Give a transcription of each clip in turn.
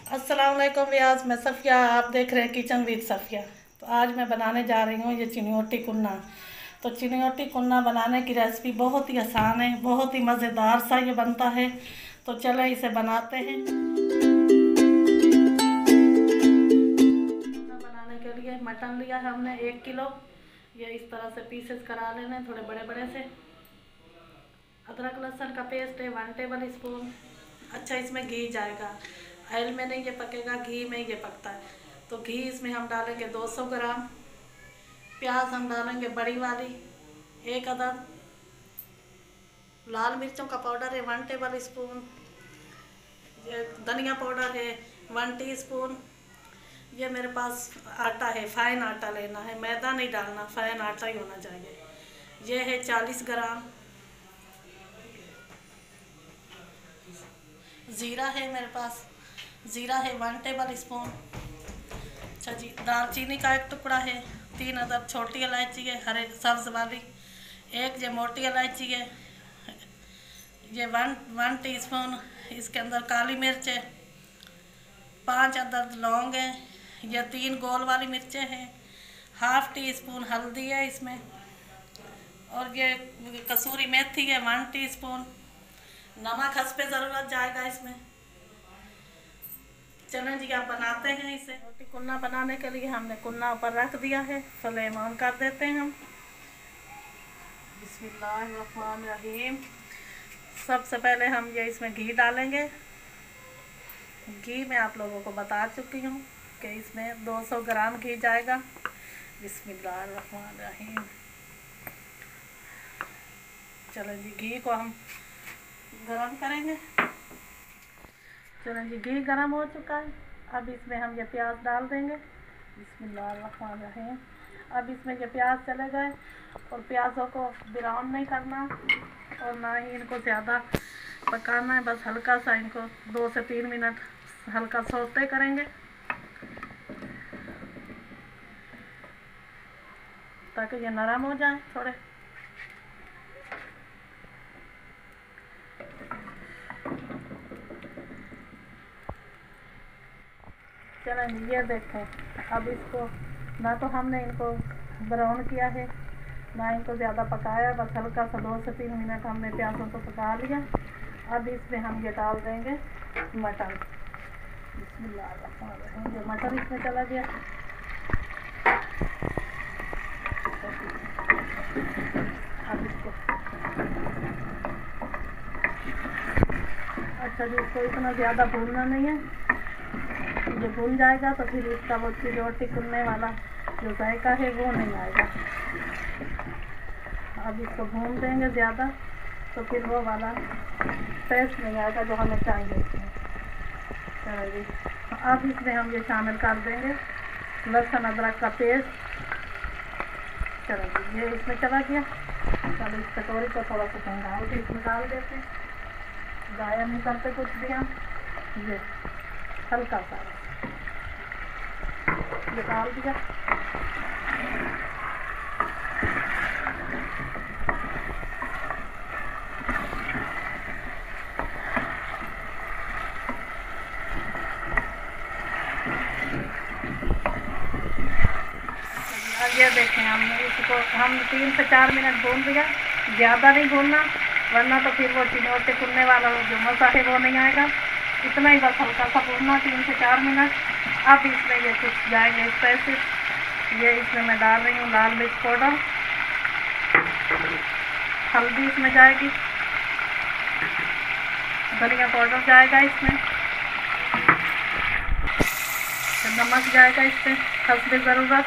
अस्सलाम वालेकुम व्यास, मैं सफ़िया। आप देख रहे हैं किचन विद सफ़िया। तो आज मैं बनाने जा रही हूँ ये चिनियोटी कुन्ना। तो चिनियोटी कुन्ना बनाने की रेसिपी बहुत ही आसान है, बहुत ही मज़ेदार सा ये बनता है। तो चले इसे बनाते हैं। कुन्ना बनाने के लिए मटन लिया है हमने 1 किलो। ये इस तरह से पीसेस करा लेने, थोड़े बड़े बड़े से। अदरक लहसुन का पेस्ट है 1 टेबल स्पून। अच्छा, इसमें घी जाएगा, ऑयल में नहीं ये पकेगा, घी में ये पकता है। तो घी इसमें हम डालेंगे 200 ग्राम। प्याज हम डालेंगे बड़ी वाली 1 अदद। लाल मिर्चों का पाउडर है 1 टेबल स्पून। धनिया पाउडर है 1 टीस्पून। ये मेरे पास आटा है, फाइन आटा लेना है, मैदा नहीं डालना, फाइन आटा ही होना चाहिए। ये है 40 ग्राम। ज़ीरा है मेरे पास, ज़ीरा है 1 टेबल स्पून। अच्छा जी, दालचीनी का 1 टुकड़ा है। 3 अदद छोटी इलायची है, हरे सब्ज़ वाली। 1 ये मोटी इलायची है। ये 1 टीस्पून इसके अंदर काली मिर्च है। 5 अदद लौंग है। ये 3 गोल वाली मिर्चें हैं। ½ टीस्पून हल्दी है इसमें। और ये कसूरी मेथी है 1 टीस्पून। नमक हस्बे ज़रूरत जाएगा इसमें। चलें जी, आप बनाते हैं इसे। रोटी कुन्ना बनाने के लिए हमने कुन्ना ऊपर रख दिया है। फ्लेम ऑन कर देते हैं हम। बिस्मिल्लाहिर्रहमानिर्रहीम। सबसे पहले हम ये इसमें घी डालेंगे। घी मैं आप लोगों को बता चुकी हूँ कि इसमें 200 ग्राम घी जाएगा। बिस्मिल्लाहिर्रहमानिर्रहीम। चलें जी, घी को हम गरम करेंगे। चलें जी, घी गरम हो चुका है। अब इसमें हम ये प्याज डाल देंगे। बिस्मिल्लाहिर्रहमानिर्रहीम। अब इसमें ये प्याज चले गए। और प्याज़ों को ब्राउन नहीं करना और ना ही इनको ज़्यादा पकाना है, बस हल्का सा इनको 2 से 3 मिनट हल्का सौते करेंगे ताकि ये नरम हो जाए थोड़े। चलें, ये देखें। अब इसको ना तो हमने इनको ब्राउन किया है, ना इनको ज़्यादा पकाया, बस हल्का सा 2 से 3 मिनट हमने प्याज़ों को पका लिया। अब इसमें हम ये डाल देंगे मटर। बिस्मिल्लाहिर्रहमानिर्रहीम। ये मटर इसमें चला गया। अब इसको अच्छा जी, इसको इतना ज़्यादा भूनना नहीं है। ये भून जाएगा तो फिर इसका वो चिनियोटी कुन्ने वाला जो जायका है वो नहीं आएगा। अब इसको भून देंगे ज़्यादा तो फिर वो वाला टेस्ट नहीं आएगा जो हमें चाहिए इसमें। चलो जी, अब इसमें हम ये शामिल कर देंगे लहसुन अदरक का पेस्ट। चलो जी, ये इसमें चला गया। चलो इस कटोरी को थोड़ा सा ठंडा के इसमें डाल देते हैं। गाया नहीं करते कुछ भी हम। ये हल्का सा ये डाल दिया। अब ये देखें, हमने इसको 3 से 4 मिनट भून दिया। ज़्यादा नहीं भूनना, वरना तो फिर वो चिनियोटी कुन्ने वाला जो मज़ा है वो नहीं आएगा। इतना ही बस हल्का सा भूनना, 3 से 4 मिनट। अब इसमें ये कुछ जाएंगे स्पाइसेस। ये इसमें मैं डाल रही हूँ लाल मिर्च पाउडर, हल्दी इसमें जाएगी, धनिया पाउडर जाएगा इसमें, नमक जाएगा इसमें हस्बे ज़रूरत।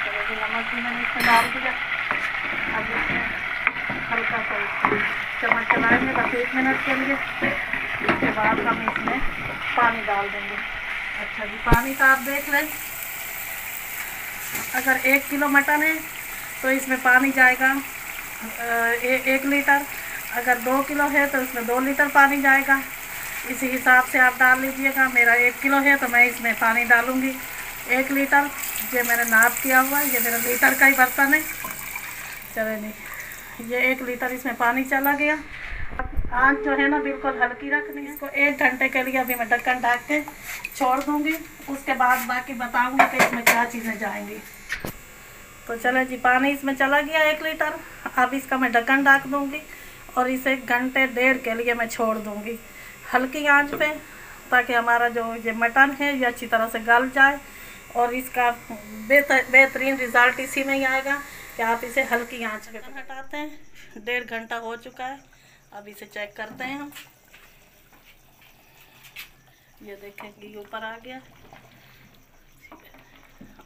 चलो नमक भी मैंने इसमें डाल दिया। अब इसमें हल्का सा चम्मच चलाएंगे बस 1 मिनट के लिए। उसके बाद हम इसमें पानी डाल देंगे। अच्छा जी, पानी का आप देख लें। अगर 1 किलो मटन है तो इसमें पानी जाएगा 1 लीटर। अगर 2 किलो है तो इसमें 2 लीटर पानी जाएगा। इसी हिसाब से आप डाल लीजिएगा। मेरा 1 किलो है तो मैं इसमें पानी डालूँगी 1 लीटर। ये मैंने नाप किया हुआ है, ये मेरा लीटर का ही बर्तन है। चले नहीं, ये 1 लीटर इसमें पानी चला गया। आँच जो है ना बिल्कुल हल्की रखनी है। इसको 1 घंटे के लिए अभी मैं ढक्कन ढक के छोड़ दूँगी। उसके बाद बाकी बताऊँगी कि इसमें क्या चीज़ें जाएंगी। तो चले जी, पानी इसमें चला गया 1 लीटर। अब इसका मैं ढक्कन ढक दूँगी और इसे 1 घंटे 1.5 के लिए मैं छोड़ दूँगी हल्की आंच पे, ताकि हमारा जो ये मटन है ये अच्छी तरह से गल जाए। और इसका बेहतरीन रिज़ल्ट इसी में ही आएगा कि आप इसे हल्की आंच पे हटाते हैं। 1.5 घंटा हो चुका है। अब इसे चेक करते हैं हम। ये देखेंगे ऊपर आ गया।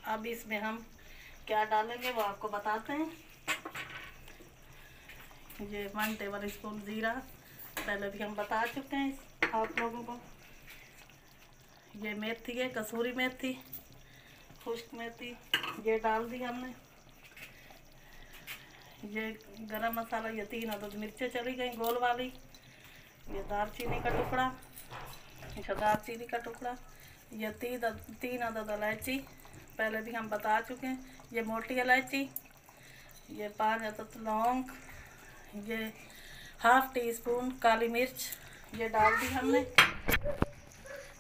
अब इसमें हम क्या डालेंगे वो आपको बताते हैं। ये 1 टेबल स्पून ज़ीरा पहले भी हम बता चुके हैं आप लोगों को। ये मेथी है, कसूरी मेथी, खुश्क मेथी, ये डाल दी हमने। ये गरम मसाला, ये 3 अदद मिर्चें चली गई गोल वाली। ये दालचीनी का टुकड़ा, दालचीनी का टुकड़ा, ये 3 अदद इलायची पहले भी हम बता चुके हैं। ये मोटी इलायची, ये 5 अदद लौंग, ये ½ टीस्पून काली मिर्च ये डाल दी हमने।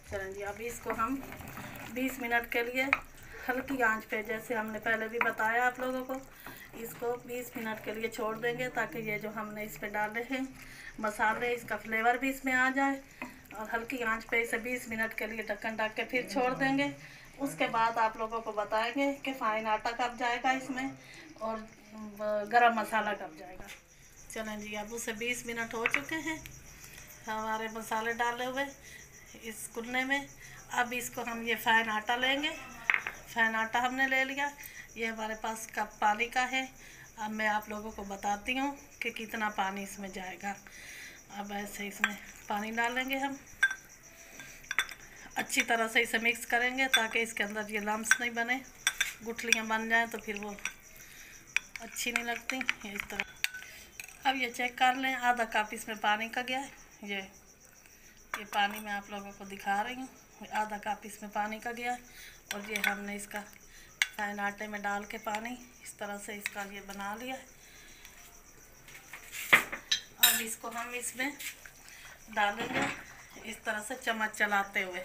चलें जी, अब इसको हम 20 मिनट के लिए हल्की आंच पे, जैसे हमने पहले भी बताया आप लोगों को, इसको 20 मिनट के लिए छोड़ देंगे ताकि ये जो हमने इस पे डाले हैं मसाले, इसका फ्लेवर भी इसमें आ जाए। और हल्की आंच पे इसे 20 मिनट के लिए ढक्कन ढक के फिर छोड़ देंगे। उसके बाद आप लोगों को बताएंगे कि फाइन आटा कब जाएगा इसमें और गरम मसाला कब जाएगा। चलें जी, अब उसे 20 मिनट हो चुके हैं हमारे मसाले डाले हुए इस कुल्ले में। अब इसको हम ये फाइन आटा लेंगे। फाइन आटा हमने ले लिया। ये हमारे पास कप पानी का है। अब मैं आप लोगों को बताती हूँ कि कितना पानी इसमें जाएगा। अब ऐसे इसमें पानी डालेंगे हम, अच्छी तरह से इसे मिक्स करेंगे ताकि इसके अंदर ये लम्स नहीं बने, गुठलियाँ बन जाएं तो फिर वो अच्छी नहीं लगती। ये इस तरह। अब ये चेक कर लें, आधा कप इसमें पानी का गया है। ये पानी मैं आप लोगों को दिखा रही हूँ, आधा कप इसमें पानी का गया है। और ये हमने इसका फाइन आटे में डाल के पानी इस तरह से इसका ये बना लिया है। अब इसको हम इसमें डालेंगे इस तरह से चम्मच चलाते हुए,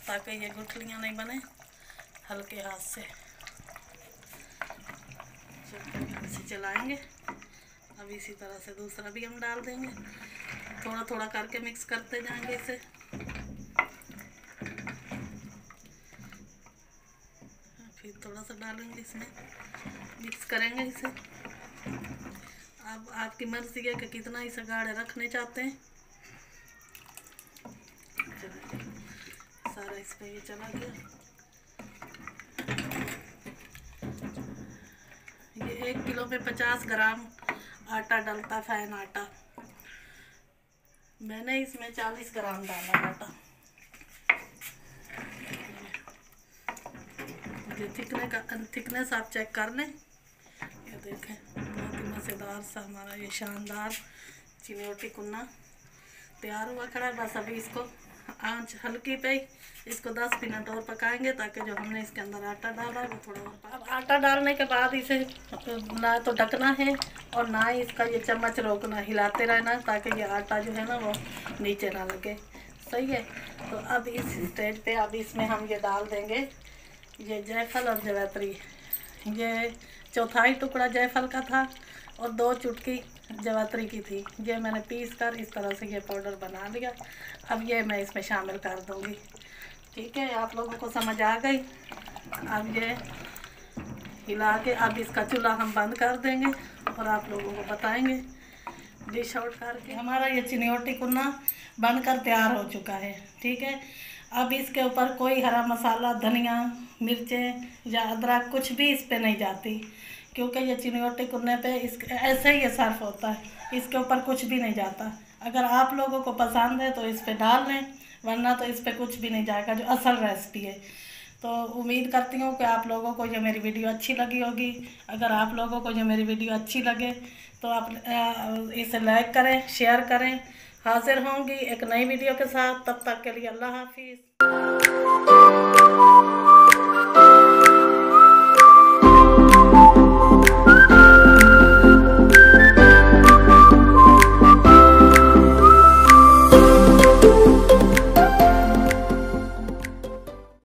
ताकि ये गुठलियाँ नहीं बने, हल्के हाथ से इसे चलाएंगे। अब इसी तरह से दूसरा भी हम डाल देंगे, थोड़ा थोड़ा करके मिक्स करते जाएंगे इसे। फिर थोड़ा सा डालेंगे इसमें, मिक्स करेंगे इसे। अब आपकी मर्जी है कि कितना इसे गाढ़े रखने चाहते हैं। सारा इस पे ये चला गया। ये 1 किलो में 50 ग्राम आटा डलता, फाइन आटा। मैंने इसमें 40 ग्राम डाला आटा। ये थिकनेस आप चेक कर लें। ये देखें, बहुत ही मज़ेदार सा हमारा ये शानदार चिनियोटी कुन्ना तैयार हुआ खड़ा है। बस अभी इसको आंच हल्की पे इसको 10 मिनट और पकाएंगे ताकि जो हमने इसके अंदर आटा डाला है वो थोड़ा और। अब आटा डालने के बाद इसे ना तो ढकना है और ना ही इसका ये चम्मच रोकना, हिलाते रहना ताकि ये आटा जो है ना वो नीचे ना लगे। सही है। तो अब इस स्टेज पे अब इसमें हम ये डाल देंगे ये जायफल और जावित्री। ये 1/4 टुकड़ा जायफल का था और 2 चुटकी जावित्री की थी। ये मैंने पीस कर इस तरह से ये पाउडर बना लिया। अब ये मैं इसमें शामिल कर दूँगी। ठीक है, आप लोगों को समझ आ गई। अब ये हिला के अब इसका चूल्हा हम बंद कर देंगे और आप लोगों को बताएंगे डिश आउट करके। हमारा ये चिनियोटी कुन्ना बनकर तैयार हो चुका है। ठीक है, अब इसके ऊपर कोई हरा मसाला, धनिया, मिर्चें या अदरक कुछ भी इस पे नहीं जाती, क्योंकि ये चिनियोटी कुन्ने पे इस ऐसे ही ये सर्व होता है, इसके ऊपर कुछ भी नहीं जाता। अगर आप लोगों को पसंद है तो इस पे डाल लें, वरना तो इस पे कुछ भी नहीं जाएगा, जो असल रेसिपी है। तो उम्मीद करती हूँ कि आप लोगों को ये मेरी वीडियो अच्छी लगी होगी। अगर आप लोगों को ये मेरी वीडियो अच्छी लगे तो आप इसे लाइक करें, शेयर करें। हाजिर होंगी एक नई वीडियो के साथ, तब तक के लिए अल्लाह हाफिज़।